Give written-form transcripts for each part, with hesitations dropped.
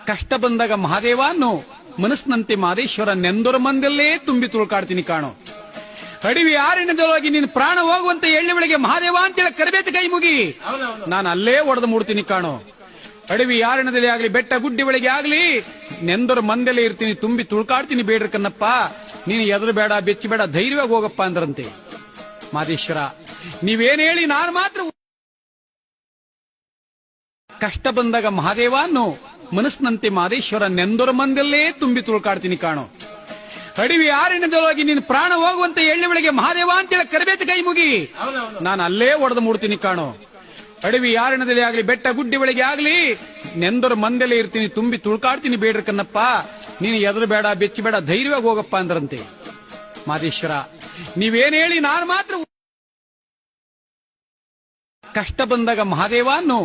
ಕಷ್ಟ ಬಂದಾಗ ಮಹಾದೇವ ಅನ್ನೋ ಮನಸ್ಸಿನಂತೆ ಮಾದೇಶ್ವರ ನೆಂದೊರ ಮಂದಲ್ಲೇ ತುಂಬಿ ತುಳ್ಕಾಡ್ತೀನಿ ಕಾಣೋ. ಅಡವಿ ಆರಣ್ಯದೊಳಗೆ ನಿನ್ನ ಪ್ರಾಣ ಹೋಗುವಂತ ಎಳ್ಳೆ ಬೆಳಗ್ಗೆ ಮಹಾದೇವ ಅಂತೇಳಿ ಕರಬೇತಿ ಕೈ ಮುಗಿ ನಾನು ಅಲ್ಲೇ ಒಡೆದು ಮೂಡ್ತೀನಿ ಕಾಣೋ. ಅಡವಿ ಆರಣ್ಯದಲ್ಲಿ ಆಗ್ಲಿ ಬೆಟ್ಟ ಗುಡ್ಡಿ ಒಳಗೆ ಆಗ್ಲಿ ನೆಂದೊರ ಮಂದಲ್ಲೇ ಇರ್ತೀನಿ ತುಂಬಿ ತುಳ್ಕಾಡ್ತೀನಿ ಬೇಡ್ರಿ ಕನ್ನಪ್ಪ, ನೀನು ಎದುರು ಬೇಡ ಬೆಚ್ಚಿ ಬೇಡ ಧೈರ್ಯವಾಗಿ ಹೋಗಪ್ಪ ಅಂದ್ರಂತೆ. ಮಾದೇಶ್ವರ ನೀವೇನ್ ಹೇಳಿ ನಾನು ಮಾತ್ರ. ಕಷ್ಟ ಬಂದಾಗ ಮಹಾದೇವ ಅನ್ನೋ ಮನಸ್ಸಿನಂತೆ ಮಾದೇಶ್ವರ ನೆಂದೊರ ಮಂದಲ್ಲೇ ತುಂಬಿ ತುಳ್ಕಾಡ್ತೀನಿ ಕಾಣೋ. ಅಡವಿ ಆರಣ್ಯದೊಳಗೆ ನಿನ್ನ ಪ್ರಾಣ ಹೋಗುವಂತ ಎಳ್ಳೆ ಬೆಳಗ್ಗೆ ಮಹಾದೇವ ಅಂತೇಳಿ ಕರಬೇತಿ ಕೈ ಮುಗಿ ನಾನು ಅಲ್ಲೇ ಒಡೆದು ಮೂಡ್ತೀನಿ ಕಾಣೋ. ಅಡವಿ ಆರಣ್ಯದಲ್ಲಿ ಆಗ್ಲಿ ಬೆಟ್ಟ ಗುಡ್ಡಿ ಒಳಗೆ ಆಗ್ಲಿ ನೆಂದೊರ ಮಂದಲ್ಲೇ ಇರ್ತೀನಿ ತುಂಬಿ ತುಳ್ಕಾಡ್ತೀನಿ ಬೇಡ್ರಿ ಕನ್ನಪ್ಪ, ನೀನು ಎದುರು ಬೇಡ ಬೆಚ್ಚಿ ಬೇಡ ಧೈರ್ಯವಾಗಿ ಹೋಗಪ್ಪ ಅಂದ್ರಂತೆ. ಮಾದೇಶ್ವರ ನೀವೇನ್ ಹೇಳಿ ನಾನು ಮಾತ್ರ. ಕಷ್ಟ ಬಂದಾಗ ಮಹಾದೇವ ಅನ್ನೋ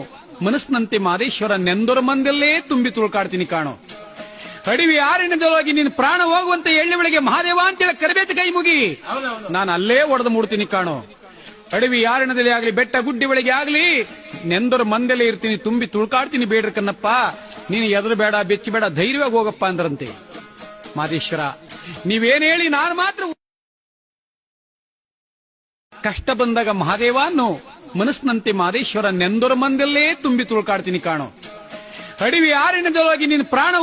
ಮನಸ್ಸಿನಂತೆ ಮಾದೇಶ್ವರ ನೆಂದೊರ ಮಂದಲ್ಲೇ ತುಂಬಿ ತುಳ್ಕಾಡ್ತೀನಿ ಕಾಣೋ. ಅಡವಿ ಆರಣ್ಯದೊಳಗೆ ನಿನ್ನ ಪ್ರಾಣ ಹೋಗುವಂತ ಎಳ್ಳೆ ಬೆಳಗ್ಗೆ ಮಹಾದೇವ ಅಂತೇಳಿ ಕರಬೇತಿ ಕೈ ಮುಗಿ ನಾನು ಅಲ್ಲೇ ಒಡೆದು ಮೂಡ್ತೀನಿ ಕಾಣೋ. ಅಡವಿ ಆರಣ್ಯದಲ್ಲಿ ಆಗ್ಲಿ ಬೆಟ್ಟ ಗುಡ್ಡಿ ಒಳಗೆ ಆಗ್ಲಿ ನೆಂದೊರ ಮಂದಲ್ಲೇ ಇರ್ತೀನಿ ತುಂಬಿ ತುಳ್ಕಾಡ್ತೀನಿ ಬೇಡ್ರಿ ಕನ್ನಪ್ಪ, ನೀನು ಎದುರು ಬೇಡ ಬೆಚ್ಚಿ ಬೇಡ ಧೈರ್ಯವಾಗಿ ಹೋಗಪ್ಪ ಅಂದ್ರಂತೆ. ಮಾದೇಶ್ವರ ನೀವೇನ್ ಹೇಳಿ ನಾನು ಮಾತ್ರ. ಕಷ್ಟ ಬಂದಾಗ ಮಹಾದೇವ ಅನ್ನೋ ಮನಸ್ಸಿನಂತೆ ಮಾದೇಶ್ವರ ನೆಂದೊರ ಮಂದಲ್ಲೇ ತುಂಬಿ ತುಳ್ಕಾಡ್ತೀನಿ ಕಾಣೋ. ಅಡವಿ ಆರಣ್ಯದೊಳಗೆ ನಿನ್ನ ಪ್ರಾಣ